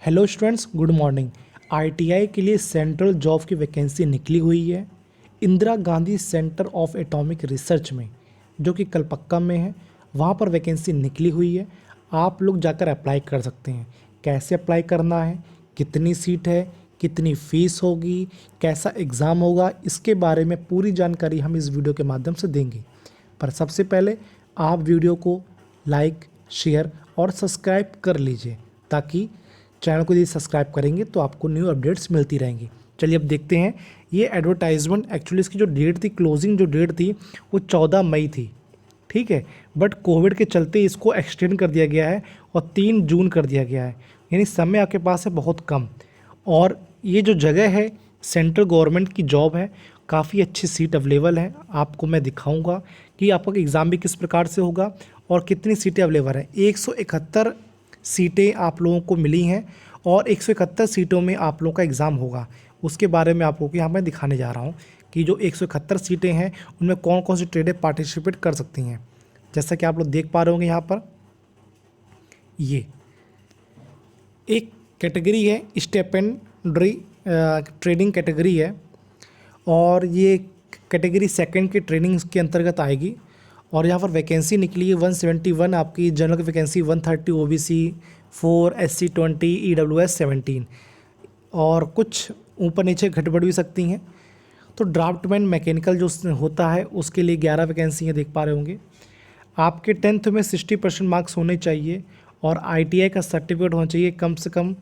Hello students, good morning. ITI के लिए central job की वैकेंसी निकली हुई है Indira Gandhi centre of atomic research में, जो कि कलपक्का में है। वहाँ पर वैकेंसी निकली हुई है। आप लोग जाकर अप्लाई कर सकते हैं। कैसे अप्लाई करना है, कितनी सीट है, कितनी फ़ीस होगी, कैसा एग्ज़ाम होगा, इसके बारे में पूरी जानकारी हम इस वीडियो के माध्यम से देंगे। पर सबसे पहले आप वीडियो को लाइक, शेयर और सब्सक्राइब कर लीजिए, ताकि चैनल को यदि सब्सक्राइब करेंगे तो आपको न्यू अपडेट्स मिलती रहेंगी। चलिए अब देखते हैं। ये एडवर्टाइजमेंट एक्चुअली इसकी जो डेट थी, क्लोजिंग जो डेट थी वो 14 मई थी, ठीक है। बट कोविड के चलते इसको एक्सटेंड कर दिया गया है और 3 जून कर दिया गया है, यानी समय आपके पास है बहुत कम। और ये जो जगह है सेंट्रल गवर्नमेंट की जॉब है, काफ़ी अच्छी सीट अवेलेबल है। आपको मैं दिखाऊंगा कि आपका एग्ज़ाम भी किस प्रकार से होगा और कितनी सीटें अवेलेबल हैं। 171 सीटें आप लोगों को मिली हैं और 171 सीटों में आप लोगों का एग्ज़ाम होगा। उसके बारे में आप लोगों को यहाँ मैं दिखाने जा रहा हूँ कि जो 171 सीटें हैं उनमें कौन कौन सी ट्रेडें पार्टिसिपेट कर सकती हैं। जैसा कि आप लोग देख पा रहे होंगे यहाँ पर, ये एक कैटेगरी है, स्टेपेंडरी ट्रेडिंग कैटेगरी है, और ये कैटेगरी सेकंड की ट्रेनिंग के अंतर्गत आएगी। और यहाँ पर वैकेंसी निकली है 171 आपकी। जनरल की वैकेंसी 130, ओबीसी 4, SC 20, EWS 17, और कुछ ऊपर नीचे घट-बढ़ भी सकती हैं। तो ड्राफ्टमैन मैकेनिकल जो होता है उसके लिए 11 वैकेंसी हैं, देख पा रहे होंगे। आपके 10th में 60% मार्क्स होने चाहिए और ITI का सर्टिफिकेट होना चाहिए कम से कम,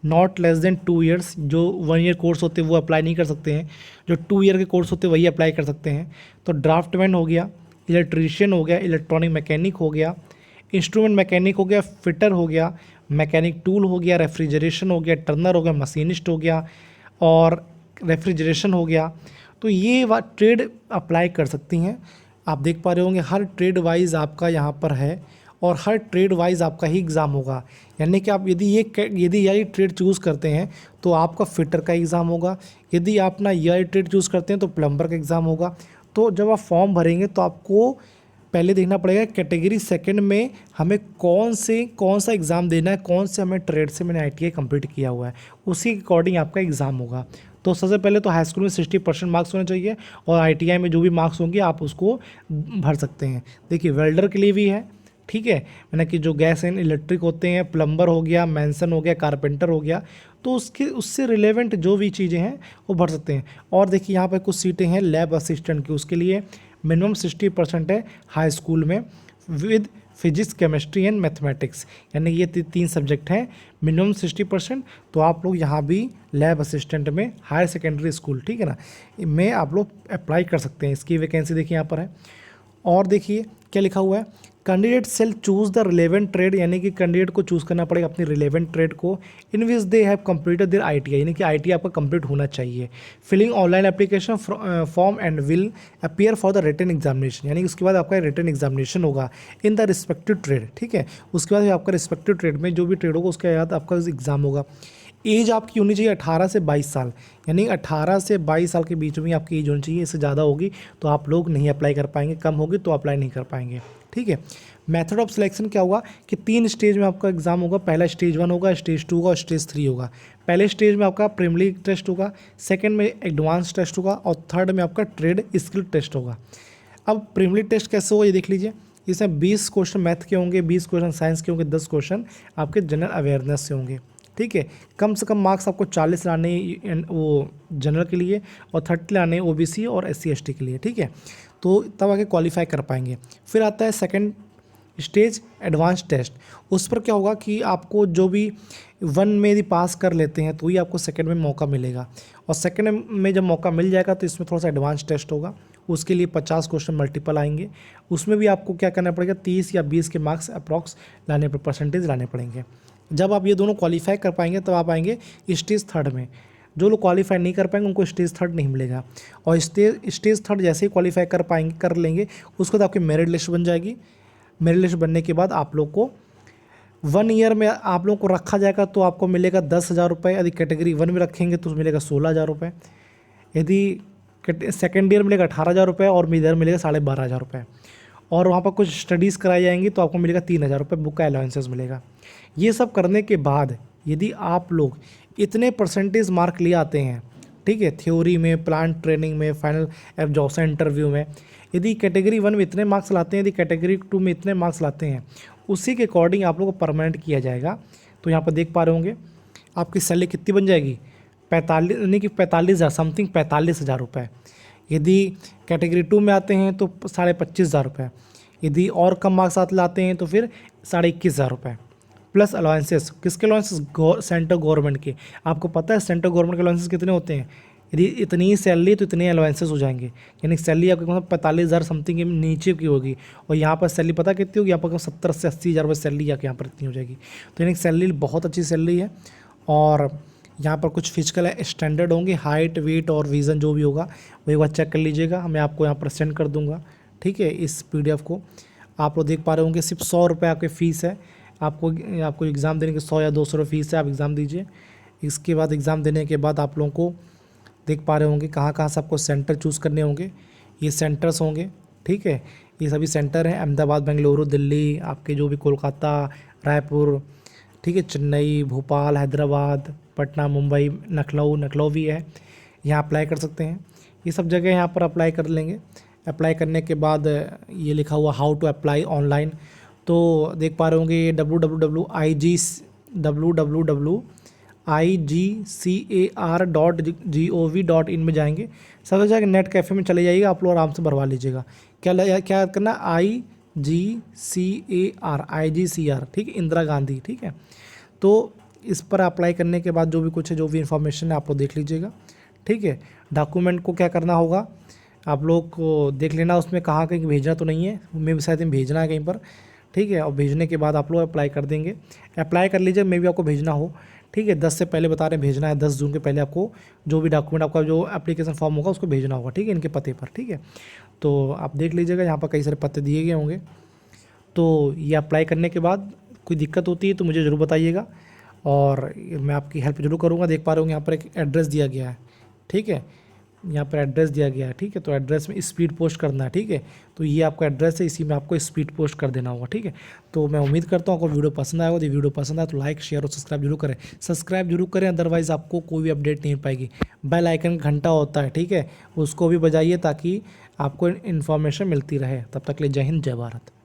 नॉट लेस देन 2 ईयर्स। जो 1 ईयर कोर्स होते हैं वो अप्लाई नहीं कर सकते हैं, जो 2 ईयर के कोर्स होते हैं वही अप्लाई कर सकते हैं। तो ड्राफ्टमैन हो गया, इलेक्ट्रीशियन हो गया, इलेक्ट्रॉनिक मैकेनिक हो गया, इंस्ट्रूमेंट मैकेनिक हो गया, फिटर हो गया, मैकेनिक टूल हो गया, रेफ्रिजरेशन हो गया, टर्नर हो गया, मशीनिस्ट हो गया और रेफ्रिजरेशन हो गया। तो ये ट्रेड अप्लाई कर सकती हैं। आप देख पा रहे होंगे हर ट्रेड वाइज आपका यहाँ पर है और हर ट्रेड वाइज आपका ही एग्ज़ाम होगा। यानी कि आप यदि यही ट्रेड चूज़ करते हैं तो आपका फिटर का एग्ज़ाम होगा। यदि आप ना यही ट्रेड चूज़ करते हैं तो प्लम्बर का एग्ज़ाम होगा। तो जब आप फॉर्म भरेंगे तो आपको पहले देखना पड़ेगा कैटेगरी सेकंड में हमें कौन सा एग्ज़ाम देना है, कौन से हमें ट्रेड से मैंने ITI कंप्लीट किया हुआ है, उसी के अकॉर्डिंग आपका एग्ज़ाम होगा। तो सबसे पहले तो हाई स्कूल में 60% मार्क्स होने चाहिए और ITI में जो भी मार्क्स होंगे आप उसको भर सकते हैं। देखिए वेल्डर के लिए भी है, ठीक है, मैंने कि जो गैस एंड इलेक्ट्रिक होते हैं, प्लम्बर हो गया, मैंसन हो गया, कारपेंटर हो गया, तो उससे रिलेवेंट जो भी चीज़ें हैं वो भर सकते हैं। और देखिए यहाँ पर कुछ सीटें हैं लैब असिस्टेंट की, उसके लिए मिनिमम 60% है हाई स्कूल में with physics, chemistry and mathematics, यानी ये 3 सब्जेक्ट हैं, मिनिमम 60%। तो आप लोग यहाँ भी लैब असिस्टेंट में हायर सेकेंडरी स्कूल, ठीक है ना, में आप लोग अप्लाई कर सकते हैं। इसकी वैकेंसी देखिए यहाँ पर है। और देखिए क्या लिखा हुआ है, candidate shall choose the relevant trade, यानी कि कैंडिडेट को चूज़ करना पड़ेगा अपनी रिलेवेंट ट्रेड को, in which they have completed their ITI, यानी कि ITI आपका कंप्लीट होना चाहिए। Filling online application form and will appear for the written examination, यानी उसके बाद आपका रिटन एग्जामिनेशन होगा इन द रिस्पेक्टिव ट्रेड, ठीक है। उसके बाद आपका रिस्पेक्टिव ट्रेड में जो भी ट्रेड होगा उसके बाद आपका एग्ज़ाम होगा। एज आपकी होनी चाहिए 18 से 22 साल, यानी 18 से 22 साल के बीच में आपकी एज होनी चाहिए। इससे ज़्यादा होगी तो आप लोग नहीं अप्लाई कर पाएंगे, कम होगी तो अप्लाई नहीं कर पाएंगे, ठीक है। मेथड ऑफ सिलेक्शन क्या होगा कि 3 स्टेज में आपका एग्जाम होगा। पहला स्टेज 1 होगा, स्टेज 2 होगा और स्टेज 3 होगा। पहले स्टेज में आपका प्रीलिमिनरी टेस्ट होगा, सेकंड में एडवांस टेस्ट होगा और थर्ड में आपका ट्रेड स्किल टेस्ट होगा। अब प्रीलिमिनरी टेस्ट कैसे होगा ये देख लीजिए। इसमें 20 क्वेश्चन मैथ के होंगे, 20 क्वेश्चन साइंस के होंगे, 10 क्वेश्चन आपके जनरल अवेयरनेस से होंगे, ठीक है। कम से कम मार्क्स आपको 40 लाने वो जनरल के लिए और 30 लाने OBC और SC ST के लिए, ठीक है। तो तब आगे क्वालिफाई कर पाएंगे। फिर आता है सेकंड स्टेज एडवांस टेस्ट। उस पर क्या होगा कि आपको जो भी 1 में यदि पास कर लेते हैं तो ही आपको सेकंड में मौका मिलेगा, और सेकंड में जब मौका मिल जाएगा तो इसमें थोड़ा सा एडवांस टेस्ट होगा। उसके लिए 50 क्वेश्चन मल्टीपल आएंगे। उसमें भी आपको क्या करना पड़ेगा, 30 या 20 के मार्क्स अप्रॉक्स लाने पर परसेंटेज लाने पड़ेंगे। जब आप ये दोनों क्वालिफाई कर पाएंगे तब आप आएंगे स्टेज थर्ड में। जो लोग क्वालिफाई नहीं कर पाएंगे उनको स्टेज थर्ड नहीं मिलेगा, और स्टेज थर्ड जैसे ही क्वालिफाई कर लेंगे उसके बाद आपकी मेरिट लिस्ट बन जाएगी। मेरिट लिस्ट बनने के बाद आप लोग को 1 ईयर में आप लोग को रखा जाएगा तो आपको मिलेगा 10,000 रुपये। यदि कैटेगरी 1 में रखेंगे तो मिलेगा 16,000 रुपये। यदि सेकेंड ईयर मिलेगा 18,000 रुपये और इधर मिलेगा 12,500 रुपये। और वहाँ पर कुछ स्टडीज़ कराई जाएंगी तो आपको मिलेगा 3,000 रुपये, बुक का अलाउंसेस मिलेगा। ये सब करने के बाद यदि आप लोग इतने परसेंटेज मार्क ले आते हैं, ठीक है, थ्योरी में, प्लांट ट्रेनिंग में, फाइनल जॉब इंटरव्यू में, यदि कैटेगरी 1 में इतने मार्क्स लाते हैं, यदि कैटेगरी 2 में इतने मार्क्स लाते हैं, उसी के अकॉर्डिंग आप लोगों को परमानेंट किया जाएगा। तो यहाँ पर देख पा रहे होंगे आपकी सैलरी कितनी बन जाएगी, 45, यानी कि 45,000 समथिंग, 45,000 रुपये। यदि कैटेगरी 2 में आते हैं तो 25,500 रुपये। यदि और कम मार्क्स आते लाते हैं तो फिर 21,500 रुपये प्लस अलाउंसेस। किसके अलाउंसेस? सेंट्रल गवर्नमेंट के। आपको पता है सेंट्रल गवर्नमेंट के अलाउंसेस कितने होते हैं? यदि इतनी ही सैलरी तो इतने अलाउंसेस हो जाएंगे, यानी सैलरी आपके मतलब 45,000 समथिंग के नीचे की होगी, और यहाँ पर सैलरी पता कितनी होगी? यहाँ पर 70 से 80,000 रुपये सैलरी आके यहाँ पर इतनी हो जाएगी। तो यानी सैलरी बहुत अच्छी सैलरी है। और यहाँ पर कुछ फिजिकल स्टैंडर्ड होंगे, हाइट, वेट और विज़न जो भी होगा वो एक बार चेक कर लीजिएगा, मैं आपको यहाँ पर सेंड कर दूँगा, ठीक है, इस PDF को। आप लोग देख पा रहे होंगे सिर्फ 100 रुपये आपकी फ़ीस है। आपको एग्ज़ाम देने के 100 या 200 रुपये फ़ीस है, आप एग्ज़ाम दीजिए। इसके बाद एग्ज़ाम देने के बाद आप लोगों को देख पा रहे होंगे कहाँ कहाँ से आपको सेंटर चूज़ करने होंगे। ये सेंटर्स होंगे, ठीक है, ये सभी सेंटर हैं, अहमदाबाद, बेंगलुरु, दिल्ली, आपके जो भी कोलकाता, रायपुर, ठीक है, चेन्नई, भोपाल, हैदराबाद, पटना, मुंबई, लखनऊ भी है, यहाँ अप्लाई कर सकते हैं। ये सब जगह यहाँ पर अप्लाई कर लेंगे। अप्लाई करने के बाद ये लिखा हुआ हाउ टू अप्लाई ऑनलाइन, तो देख पा रहे होंगे ये www.igcar.gov.in में जाएंगे। सब जगह नेट कैफ़े में चले जाइएगा, आप लोग आराम से भरवा लीजिएगा। क्या करना? IGCAR, ठीक है, इंदिरा गांधी, ठीक है। तो इस पर अप्लाई करने के बाद जो भी कुछ है, जो भी इन्फॉर्मेशन है, आप लोग देख लीजिएगा, ठीक है। डॉक्यूमेंट को क्या करना होगा आप लोग को देख लेना, उसमें कहाँ कहीं भेजना तो नहीं है, मैं भी शायद भेजना है कहीं पर, ठीक है। और भेजने के बाद आप लोग अप्लाई कर देंगे। अप्लाई कर लीजिए, मे भी आपको भेजना हो, ठीक है, 10 से पहले बता रहे हैं भेजना है, 10 जून के पहले आपको जो भी डॉक्यूमेंट, आपका जो एप्लीकेशन फॉर्म होगा उसको भेजना होगा, ठीक है, इनके पते पर, ठीक है। तो आप देख लीजिएगा, यहाँ पर कई सारे पते दिए गए होंगे। तो ये अप्लाई करने के बाद कोई दिक्कत होती है तो मुझे ज़रूर बताइएगा, और मैं आपकी हेल्प जरूर करूँगा। देख पा रहे होंगे यहाँ पर एक एड्रेस दिया गया है, ठीक है, यहाँ पर एड्रेस दिया गया है, ठीक है। तो एड्रेस में स्पीड पोस्ट करना है, ठीक है। तो ये आपका एड्रेस है, इसी में आपको स्पीड पोस्ट कर देना होगा, ठीक है। तो मैं उम्मीद करता हूँ आपको वीडियो पसंद आएगा। यदि वीडियो पसंद आए तो लाइक, शेयर और सब्सक्राइब जरूर करें। सब्सक्राइब जरूर करें, अदरवाइज़ आपको कोई भी अपडेट नहीं पाएगी। बेल आइकन घंटा होता है, ठीक है, उसको भी बजाइए ताकि आपको इन्फॉर्मेशन मिलती रहे। तब तक के लिए जय हिंद, जय भारत।